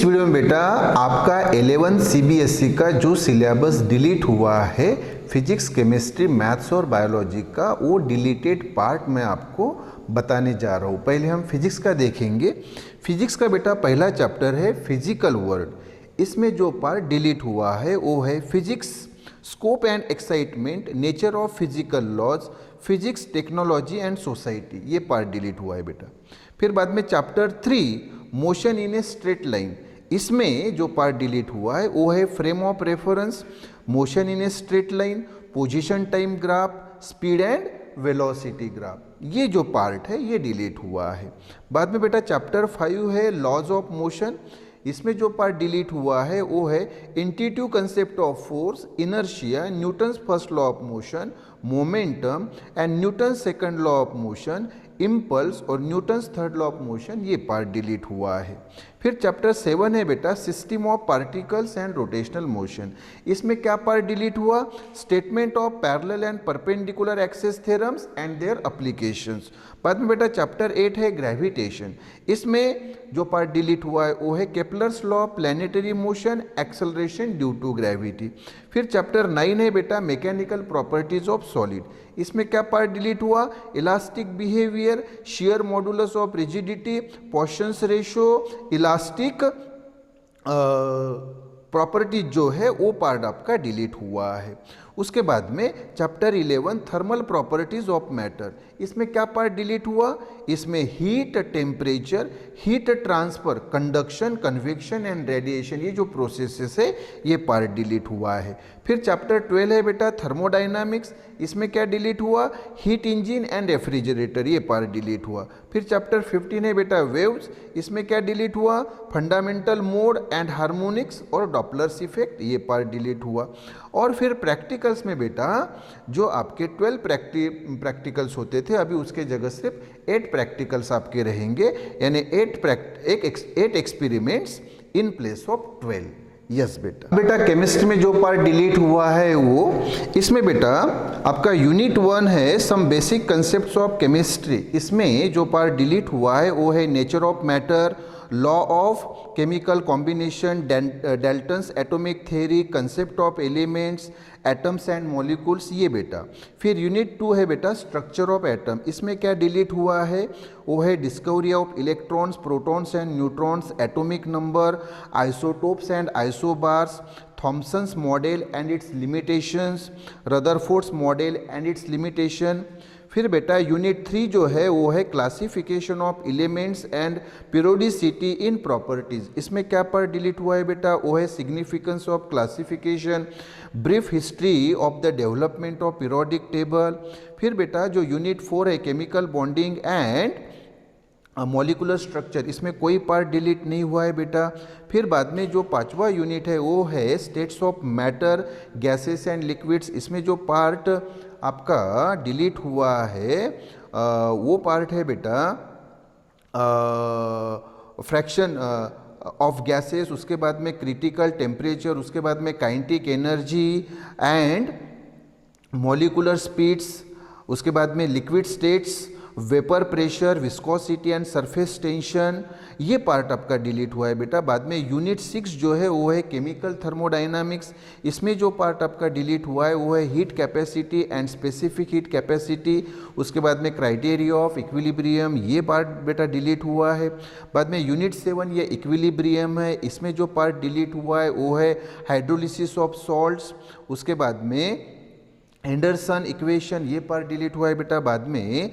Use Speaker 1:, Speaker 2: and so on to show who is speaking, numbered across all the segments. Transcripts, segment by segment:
Speaker 1: Video में बेटा आपका 11 सीबीएसई का जो सिलेबस डिलीट हुआ है फिजिक्स, केमिस्ट्री, मैथ्स और बायोलॉजी का, वो डिलीटेड पार्ट मैं आपको बताने जा रहा हूँ। पहले हम फिजिक्स का देखेंगे। फिजिक्स का बेटा पहला चैप्टर है फिजिकल वर्ल्ड। इसमें जो पार्ट डिलीट हुआ है वो है physics, scope and excitement, nature of physical laws, physics, technology and society. ये पार्ट डिलीट हुआ है बेटा। फिर बाद में chapter 3 motion in a straight line, इसमें जो पार्ट डिलीट हुआ है वो है frame of reference, motion in a straight line, position time graph, speed and velocity graph. ये जो पार्ट है ये डिलीट हुआ है। बाद में बेटा चैप्टर 5 है लॉज ऑफ मोशन। इसमें जो पार्ट डिलीट हुआ है वो है intuitive concept of force, inertia, Newton's first law of motion, momentum and Newton's second law of motion, impulse और Newton's third law of motion. ये पार्ट डिलीट हुआ है। फिर चैप्टर 7 है बेटा system of particles and rotational motion. इसमें क्या part delete हुआ? Statement of parallel and perpendicular axis theorems and their applications. बाद में बेटा चैप्टर 8 है ग्रेविटेशन। इसमें जो पार्ट डिलीट हुआ है वो है Kepler's law of planetary motion, acceleration due to gravity. फिर चैप्टर 9 है बेटा मैकेनिकल प्रॉपर्टीज ऑफ सॉलिड। इसमें क्या पार्ट डिलीट हुआ? Elastic behaviour, shear modulus of rigidity, Poisson's ratio, elastic properties जो है वो पार्ट आपका डिलीट हुआ है। उसके बाद में chapter 11 thermal properties of matter. इसमें क्या पार्ट डिलीट हुआ? इसमें heat, temperature, heat transfer, conduction, convection and radiation, ये जो प्रोसेसेस है ये पार्ट डिलीट हुआ है। फिर चैप्टर 12 है बेटा थर्मोडाइनामिक्स। इसमें क्या डिलीट हुआ? हीट इंजन एंड रेफ्रिजरेटर, ये पार्ट डिलीट हुआ। फिर चैप्टर 15 है बेटा वेव्स। इसमें क्या डिलीट हुआ? फंडामेंटल मोड एंड हार्मोनिक्स और डॉपलर्स इफेक्ट, ये पार्ट डिलीट हुआ। और फिर प्रैक्टिकल्स में बेटा जो आपके 12 प्रैक्टिकल्स होते थे, अभी उसके जगह सिर्फ 8 प्रैक्टिकल्स आपके रहेंगे, यानी 8 experiments in place of 12। Yes बेटा केमिस्ट्री में जो पार्ट डिलीट हुआ है वो, इसमें बेटा आपका यूनिट 1 है some basic concepts of chemistry. इसमें जो पार्ट डिलीट हुआ है वो है nature of matter, law of chemical combination, Dalton's atomic theory, concept of elements, atoms and molecules, ये बेटा। फिर यूनिट 2 है बेटा स्ट्रक्चर ऑफ एटम। इसमें क्या डिलीट हुआ है? वो है discovery of electrons, protons and neutrons, atomic number, isotopes and isobars, Thomson's model and it's limitations, Rutherford's model and it's limitation. फिर बेटा यूनिट 3 जो है वो है classification of elements and periodicity in properties. इसमें क्या पार्ट डिलीट हुआ है बेटा? वो है significance of classification, brief history of the development of periodic table. फिर बेटा जो यूनिट 4 है chemical bonding and molecular structure, इसमें कोई पार्ट डिलीट नहीं हुआ है बेटा। फिर बाद में जो 5वां यूनिट है वो है states of matter, gases and liquids. इसमें जो पार्ट आपका डिलीट हुआ है वो पार्ट है बेटा फ्रैक्शन ऑफ गैसेस, उसके बाद में क्रिटिकल टेम्परेचर, उसके बाद में kinetic energy and molecular speeds, उसके बाद में liquid states, vapour pressure, viscosity and surface tension, ये पार्ट आपका डिलीट हुआ है बेटा। बाद में यूनिट 6 जो है वो है केमिकल थर्मोडाइनामिक्स। इसमें जो पार्ट आपका डिलीट हुआ है वो है heat capacity and specific heat capacity, उसके बाद में क्राइटेरिया ऑफ इक्विलिब्रियम, ये पार्ट बेटा डिलीट हुआ है। बाद में यूनिट 7 ये इक्विलिब्रियम है। इसमें जो पार्ट डिलीट हुआ है वो है हाइड्रोलिसिस ऑफ सॉल्ट्स, उसके बाद में एंडरसन इक्वेशन, ये पार्ट डिलीट हुआ है बेटा। बाद में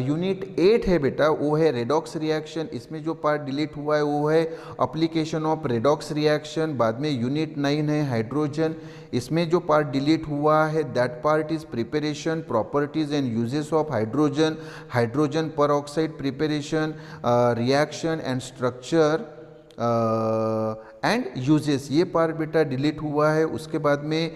Speaker 1: यूनिट 8 है बेटा वो है रेडॉक्स रिएक्शन। इसमें जो पार्ट डिलीट हुआ है वो है एप्लीकेशन ऑफ रेडॉक्स रिएक्शन। बाद में यूनिट 9 है हाइड्रोजन। इसमें जो पार्ट डिलीट हुआ है that part is preparation, properties and uses of hydrogen, hydrogen peroxide preparation, reaction and structure and uses, ये पार्ट बेटा डिलीट हुआ है। उसके बाद में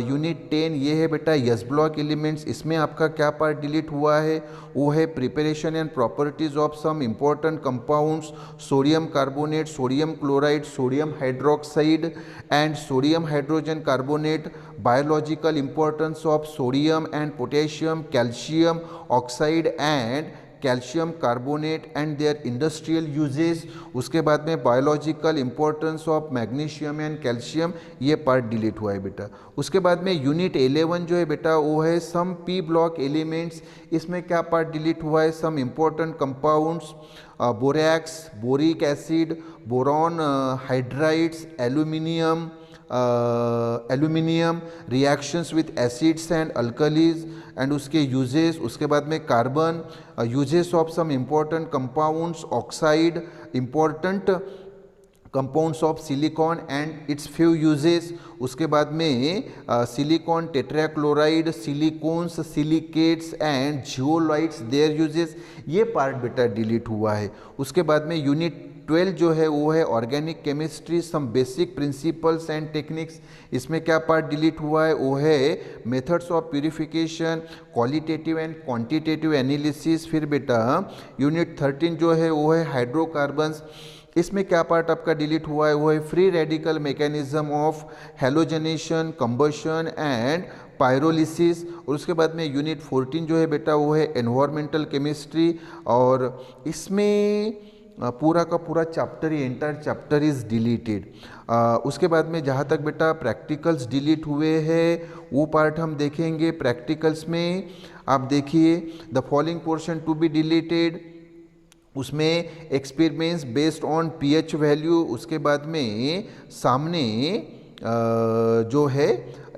Speaker 1: यूनिट 10 ये है बेटा यस ब्लॉक एलिमेंट्स। इसमें आपका क्या पार्ट डिलीट हुआ है? वो है preparation and properties of some important compounds, sodium carbonate, sodium chloride, sodium hydroxide and sodium hydrogen carbonate, biological importance of sodium and potassium, calcium oxide and calcium carbonate and their industrial uses, उसके बाद में biological importance of magnesium and calcium, ये part delete हुआ है बेटा। उसके बाद में यूनिट 11 जो है बेटा वो है सम पी ब्लॉक एलिमेंट्स, इसमें क्या पार्ट डिलीट हुआ है, some important compounds, borax, boric acid, boron hydrides, aluminium reactions with acids and alkalis and उसके यूजेस, उसके बाद में carbon, uses of some important compounds, oxide, important compounds of silicon and its few uses, उसके बाद में silicon tetrachloride, silicones, silicates and zeolites their uses, ये part बेटा delete हुआ है। उसके बाद में यूनिट 12 जो है वो है organic chemistry, some basic principles and techniques, इसमें क्या पार्ट डिलीट हुआ है, वो है methods of purification, qualitative and quantitative analysis. फिर बेटा यूनिट 13 जो है वो है हाइड्रोकार्बन्स, इसमें क्या पार्ट आपका डिलीट हुआ है, वो है free radical mechanism of halogenation, combustion and pyrolysis. और उसके बाद में यूनिट 14 जो है बेटा वो है एनवायरमेंटल केमिस्ट्री, और इसमें पूरा का पूरा चैप्टर, ये एंटायर चैप्टर इज़ डिलीटेड। उसके बाद में जहाँ तक बेटा प्रैक्टिकल्स डिलीट हुए हैं वो पार्ट हम देखेंगे। प्रैक्टिकल्स में आप देखिए the following portion to be deleted, उसमें experiments based on pH value, उसके बाद में सामने जो है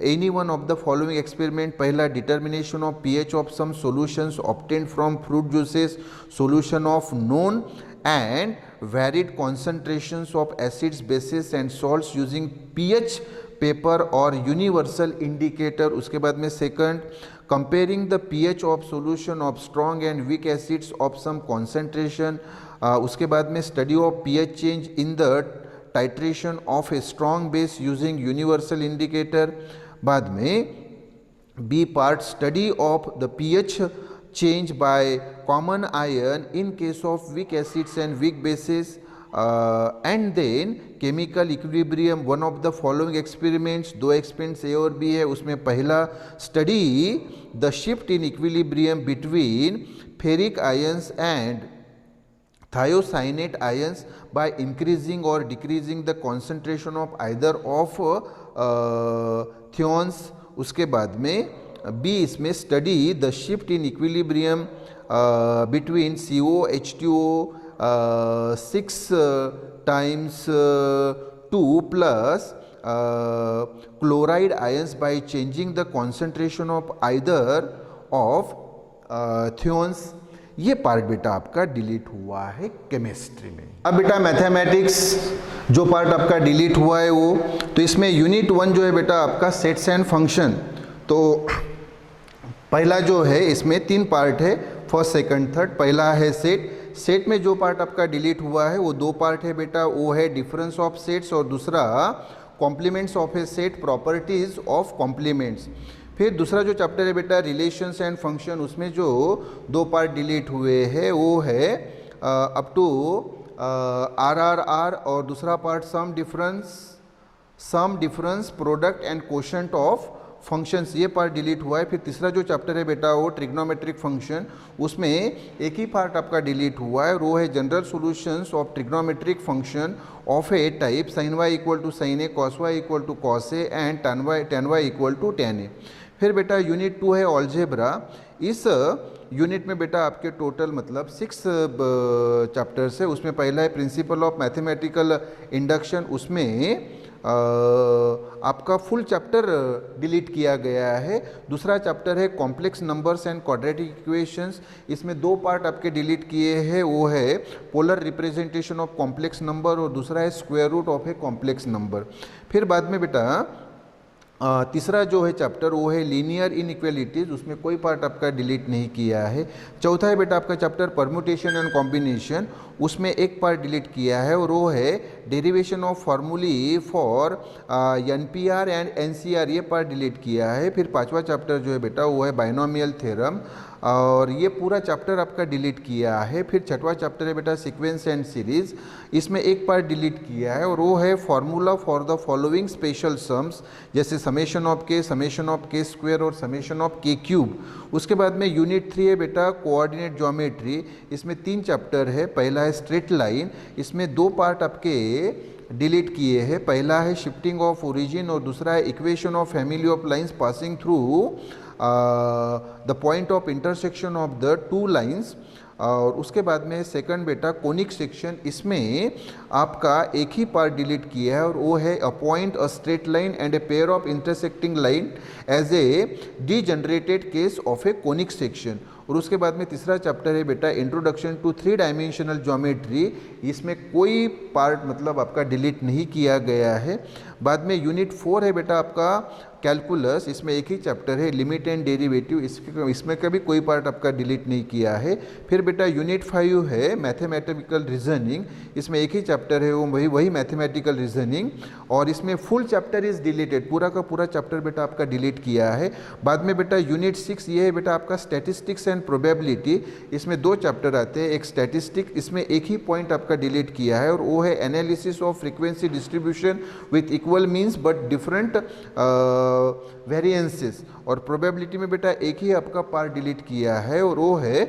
Speaker 1: any one of the following experiment, पहला determination of pH of some solutions obtained from fruit juices, solution of known and varied concentrations of acids, bases and salts using pH paper or universal indicator। उसके बाद में second comparing the pH of solution of strong and weak acids of some concentration। उसके बाद में study of pH change in the titration of a strong base using universal indicator। बाद में B part study of the pH change by common ion in case of weak acids and weak bases, and then chemical equilibrium, one of the following experiments, दो experiments A और B है, उसमें पहला study the shift in equilibrium between ferric ions and thiocyanate ions by increasing or decreasing the concentration of either of thiones। उसके बाद में B इसमें study the shift in equilibrium between COH2O 6 times 2 plus chloride ions by changing the concentration of either of thiones। ये part बेटा आपका delete हुआ है chemistry में। अब बेटा मैथमेटिक्स जो पार्ट आपका डिलीट हुआ है वो, तो इसमें यूनिट 1 जो है बेटा आपका सेट्स एंड फंक्शन, तो पहला जो है इसमें 3 पार्ट है, फर्स्ट सेकंड थर्ड। पहला है सेट में जो पार्ट आपका डिलीट हुआ है वो 2 पार्ट है बेटा, वो है डिफरेंस ऑफ सेट्स और दूसरा complements of a set, properties of complements. फिर दूसरा जो चैप्टर है बेटा रिलेशंस एंड फंक्शन, उसमें जो 2 पार्ट डिलीट हुए हैं वो है अप टू RRR, और दूसरा part sum difference product and quotient of functions, ये पार्ट डिलीट हुआ है। फिर तीसरा जो चैप्टर है बेटा वो ट्रिग्नोमेट्रिक फंक्शन, उसमें एक ही पार्ट आपका डिलीट हुआ है, वो है general solutions of trigonometric function of a type sin y equal to sin a, cos y equal to cos a and tan y equal to tan a। फिर बेटा unit 2 है ऑलजेब्रा, इस यूनिट में बेटा आपके टोटल मतलब 6 चैप्टर्स है। उसमें पहला है प्रिंसिपल ऑफ मैथमेटिकल इंडक्शन, उसमें आपका फुल चैप्टर डिलीट किया गया है। दूसरा चैप्टर है complex numbers and quadratic equations, इसमें 2 पार्ट आपके डिलीट किए हैं, वो है polar representation of complex number और दूसरा है square root of a complex number. फिर बाद में बेटा तीसरा जो है चैप्टर वो है लीनियर इनइक्वालिटीज, उसमें कोई पार्ट आपका डिलीट नहीं किया है। चौथा है बेटा आपका चैप्टर परम्यूटेशन एंड कॉम्बिनेशन, उसमें एक पार्ट डिलीट किया है और वो है derivation of formulae for NPR and NCR, ये पार्ट डिलीट किया है। फिर पांचवा चैप्टर जो है बेटा वो है बाइनोमियल थ्योरम, और ये पूरा चैप्टर आपका डिलीट किया है। फिर छठवां चैप्टर है बेटा सीक्वेंस एंड सीरीज, इसमें एक पार्ट डिलीट किया है और वो है formula for the following special sums, जैसे समेशन ऑफ के स्क्वायर और समेशन ऑफ के क्यूब। उसके बाद में यूनिट 3 है बेटा कोऑर्डिनेट ज्योमेट्री, इसमें 3 चैप्टर है। पहला है स्ट्रेट लाइन, इसमें 2 पार्ट आपके डिलीट किए हैं। पहला है शिफ्टिंग ऑफ ओरिजिन और दूसरा है equation of family of lines passing through the point of intersection of the 2 lines. और उसके बाद में सेकंड बेटा कोनिक सेक्शन, इसमें आपका एक ही पार्ट डिलीट किया है और वो है a point a straight line and a pair of intersecting line as a degenerated case of a conic section. और उसके बाद में तीसरा चैप्टर है बेटा इंट्रोडक्शन टू 3 डायमेंशनल ज्योमेट्री, इसमें कोई पार्ट मतलब आपका डिलीट नहीं किया गया है। बाद में यूनिट 4 है बेटा आपका कैलकुलस, इसमें एक ही चैप्टर है लिमिट एंड डेरिवेटिव, इसमें कभी कोई पार्ट आपका डिलीट नहीं किया है। फिर बेटा यूनिट 5 है मैथमेटिकल रीजनिंग, इसमें एक ही चैप्टर है वो वही मैथमेटिकल रीजनिंग, और इसमें फुल चैप्टर इज डिलीटेड, पूरा का पूरा चैप्टर बेटा आपका डिलीट किया है। बाद में बेटा यूनिट 6 ये है बेटा आपका स्टैटिस्टिक्स एंड प्रोबेबिलिटी, इसमें 2 चैप्टर आते हैं। एक स्टैटिस्टिक, इसमें एक ही पॉइंट आपका डिलीट किया है और वो है analysis of frequency distribution with equal means but different variances. और प्रोबेबिलिटी में बेटा एक ही आपका पार्ट डिलीट किया है और वो है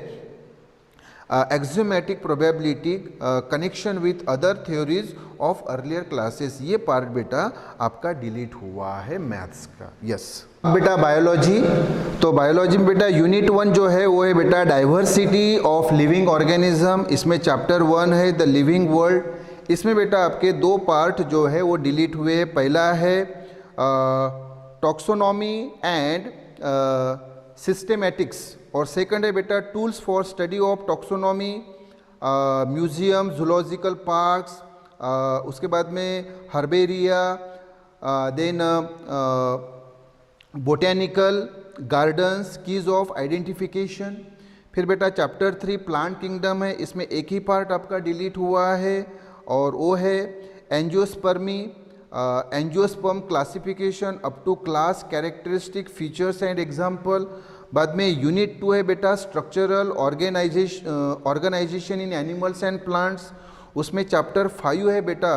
Speaker 1: axiomatic probability connection with other theories of earlier classes, ये पार्ट बेटा आपका डिलीट हुआ है मैथ्स का। यस बेटा बायोलॉजी, तो बायोलॉजी में बेटा यूनिट 1 जो है वो है बेटा डाइवर्सिटी ऑफ लिविंग ऑर्गेनिज्म, इसमें चैप्टर 1 है द लिविंग वर्ल्ड। इसमें बेटा आपके 2 पार्ट जो है वो डिलीट हुए। पहला है टॉक्सोनॉमी एंड सिस्टेमेटिक्स और सेकंड है बेटा tools for study of taxonomy, museum, zoological parks, उसके बाद में herbaria, then botanical gardens, keys of identification. फिर बेटा चैप्टर 3 प्लांट किंगडम है, इसमें एक ही पार्ट आपका डिलीट हुआ है और वो है angiospermae, angiosperm classification up to class, characteristic, features and example. बाद में यूनिट 2 है बेटा structural organisation in animals and plants, उसमें चैप्टर 5 है बेटा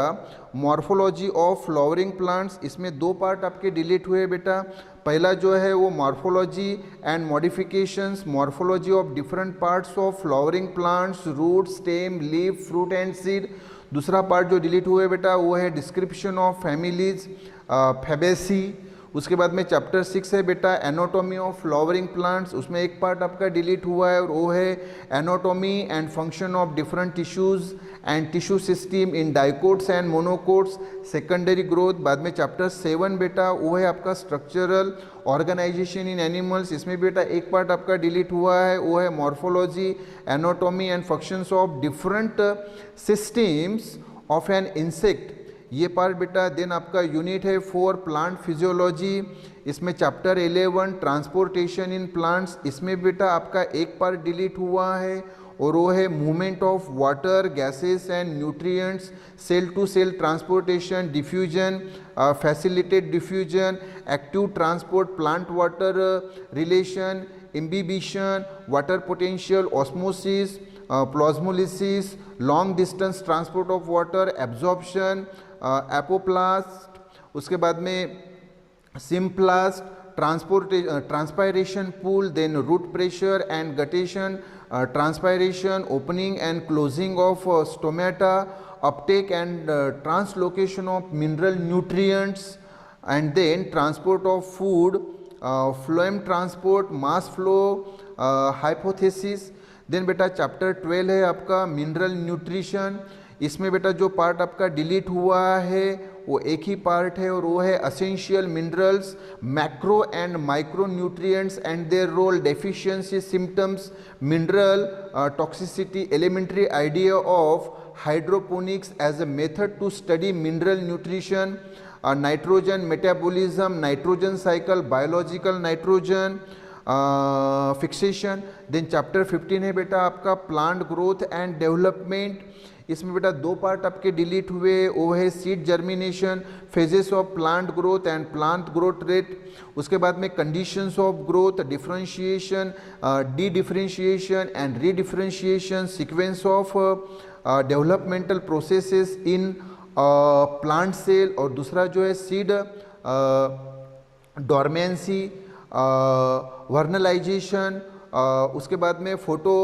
Speaker 1: मॉर्फोलॉजी ऑफ फ्लावरिंग प्लांट्स, इसमें 2 पार्ट आपके डिलीट हुए बेटा। पहला जो है वो morphology and modifications, morphology of different parts of flowering plants, root, stem, leaf, fruit and seed. दूसरा पार्ट जो डिलीट हुए बेटा वो है डिस्क्रिप्शन ऑफ फैमिलीज, फैबेसी। उसके बाद में चैप्टर 6 है बेटा एनाटॉमी ऑफ फ्लावरिंग प्लांट्स, उसमें एक पार्ट आपका डिलीट हुआ है और वो है anatomy and function of different tissues and tissue system in dicots and monocots, secondary growth. बाद में चैप्टर 7 बेटा वो है आपका स्ट्रक्चरल ऑर्गेनाइजेशन इन एनिमल्स, इसमें बेटा एक पार्ट आपका डिलीट हुआ है, वो है morphology, anatomy and functions of different systems of an insect, ये पार्ट बेटा। देन आपका यूनिट है 4 प्लांट फिजियोलॉजी, इसमें चैप्टर 11 ट्रांसपोर्टेशन इन प्लांट्स, इसमें बेटा आपका एक पार्ट डिलीट हुआ है और वो है movement of water, gases and nutrients, cell to cell transportation, diffusion, facilitated diffusion, active transport, plant water relation, imbibition, water potential, osmosis, plasmolysis, long distance transport of water, absorption, apoplast, उसके बाद में symplast, transpiration pull, then root pressure and guttation, transpiration, opening and closing of stomata, uptake and translocation of mineral nutrients, and then transport of food, phloem transport, mass flow, hypothesis. Then बेटा chapter 12 है आपका mineral nutrition, इसमें बेटा जो part आपका delete हुआ है वो एक ही पार्ट है और वो है essential minerals, macro and micro nutrients and their role, deficiency symptoms, mineral toxicity, elementary idea of hydroponics as a method to study mineral nutrition, nitrogen metabolism, nitrogen cycle, biological nitrogen fixation. Then chapter 15 है बेटा आपका plant growth and development, इसमें बेटा 2 part आपके delete हुए, वो है seed germination, phases of plant growth and plant growth rate, उसके बाद में conditions of growth, differentiation, dedifferentiation and redifferentiation, sequence of developmental processes in plant cell, और दूसरा जो है सीड डॉर्मेंसी, वर्नलाइजेशन, उसके बाद में फोटो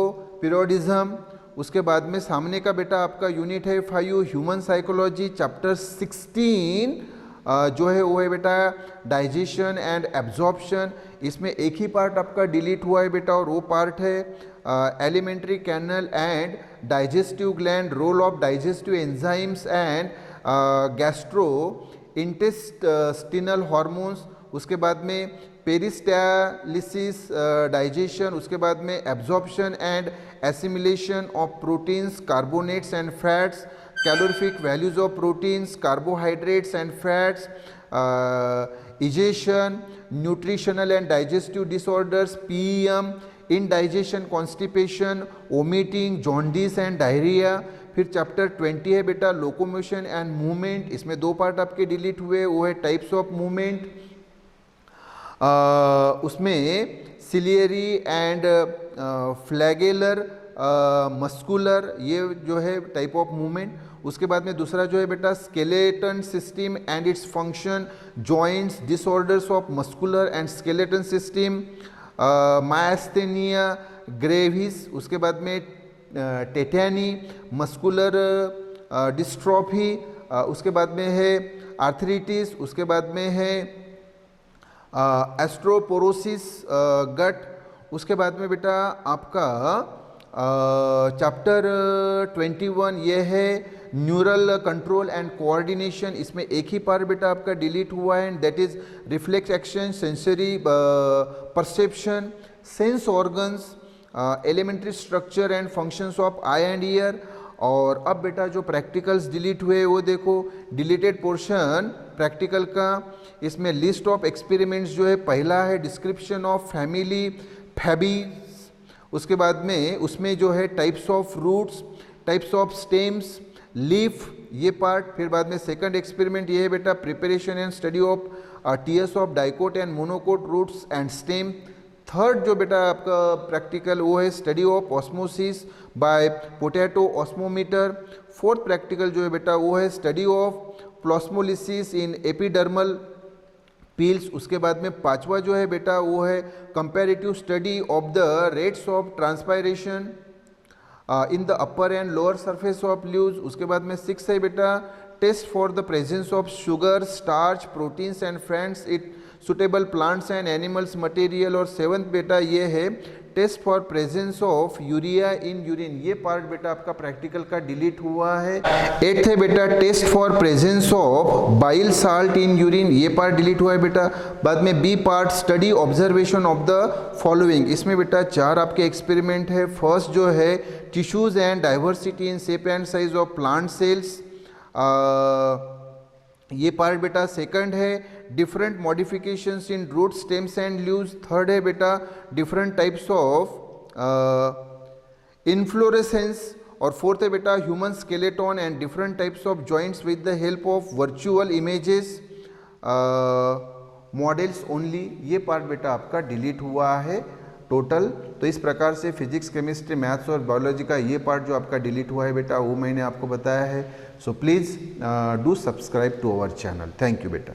Speaker 1: पीरियोडिज्म, उसके बाद में सामने का बेटा आपका यूनिट है 5 ह्यूमन साइकोलॉजी, चैप्टर 16 जो है वो है बेटा डाइजेशन एंड एब्जॉर्प्शन। इसमें एक ही पार्ट आपका डिलीट हुआ है बेटा, और वो पार्ट है alimentary canal and digestive gland, role of digestive enzymes and gastrointestinal hormones. उसके बाद में पेरिस्टालिसिस, डाइजेशन, उसके बाद में absorption and assimilation of proteins, carbonates and fats, calorific values of proteins, carbohydrates and fats, digestion, nutritional and digestive disorders, PEM, indigestion, constipation, vomiting, jaundice and diarrhea। फिर chapter 20 है बेटा locomotion and movement. इसमें 2 part आपके delete हुए, वो है types of movement. उसमें ciliary and फ्लैगेलर muscular, ये जो है टाइप ऑफ मूवमेंट। उसके बाद में दूसरा जो है बेटा skeleton system and its function, joints, disorders of muscular and skeleton system, myasthenia gravis. उसके बाद में टेटैनी, मस्कुलर डिस्ट्रॉफी, उसके बाद में है आर्थराइटिस, उसके बाद में है एस्ट्रोपोरोसिस गट। उसके बाद में बेटा आपका चैप्टर 21 ये है न्यूरल कंट्रोल एंड कोऑर्डिनेशन। इसमें एक ही पार्ट बेटा आपका डिलीट हुआ है, and that is reflex action, sensory perception, sense organs, elementary structure and functions of eye and ear. और अब बेटा जो प्रैक्टिकल्स डिलीट हुए वो देखो, डिलीटेड पोर्शन प्रैक्टिकल का। इसमें लिस्ट ऑफ एक्सपेरिमेंट्स जो है पहला है डिस्क्रिप्शन ऑफ फैमिली फैबी, उसके बाद में उसमें जो है types of roots, types of stems, leaf, ये पार्ट। फिर बाद में सेकंड एक्सपेरिमेंट ये है बेटा preparation and study of TS of dicot and monocot roots and stem. Third जो बेटा आपका प्रैक्टिकल वो है study of osmosis by potato osmometer. Fourth practical जो है बेटा वो है study of plasmolysis in epidermal peels. उसके बाद में पांचवा जो है बेटा वो है comparative study of the rates of transpiration in the upper and lower surface of leaves. उसके बाद में 6 है बेटा test for the presence of sugar, starch, proteins and fats it suitable plants and animals material. और 7th बेटा ये है test for presence of urea in urine. ये पार्ट बेटा आपका प्रैक्टिकल का डिलीट हुआ है। 8th है बेटा test for presence of bile salt in urine, ये पार्ट डिलीट हुआ है बेटा। बाद में B part study observation of the following. इसमें बेटा 4 आपके एक्सपेरिमेंट है। फर्स्ट जो है tissues and diversity in shape and size of plant cells, ये पार्ट बेटा। सेकंड है different modifications in root, stems and leaves. Third है बेटा डिफरेंट टाइप्स ऑफ इन्फ्लोरेसेंस। और फोर्थ है बेटा human skeleton and different types of joints with the help of virtual images, models only. ये part बेटा आपका डिलीट हुआ है टोटल। तो इस प्रकार से फिजिक्स, केमिस्ट्री, मैथ्स और बायोलॉजी का ये पार्ट जो आपका डिलीट हुआ है बेटा वो मैंने आपको बताया है। So please do subscribe to our channel. Thank you बेटा।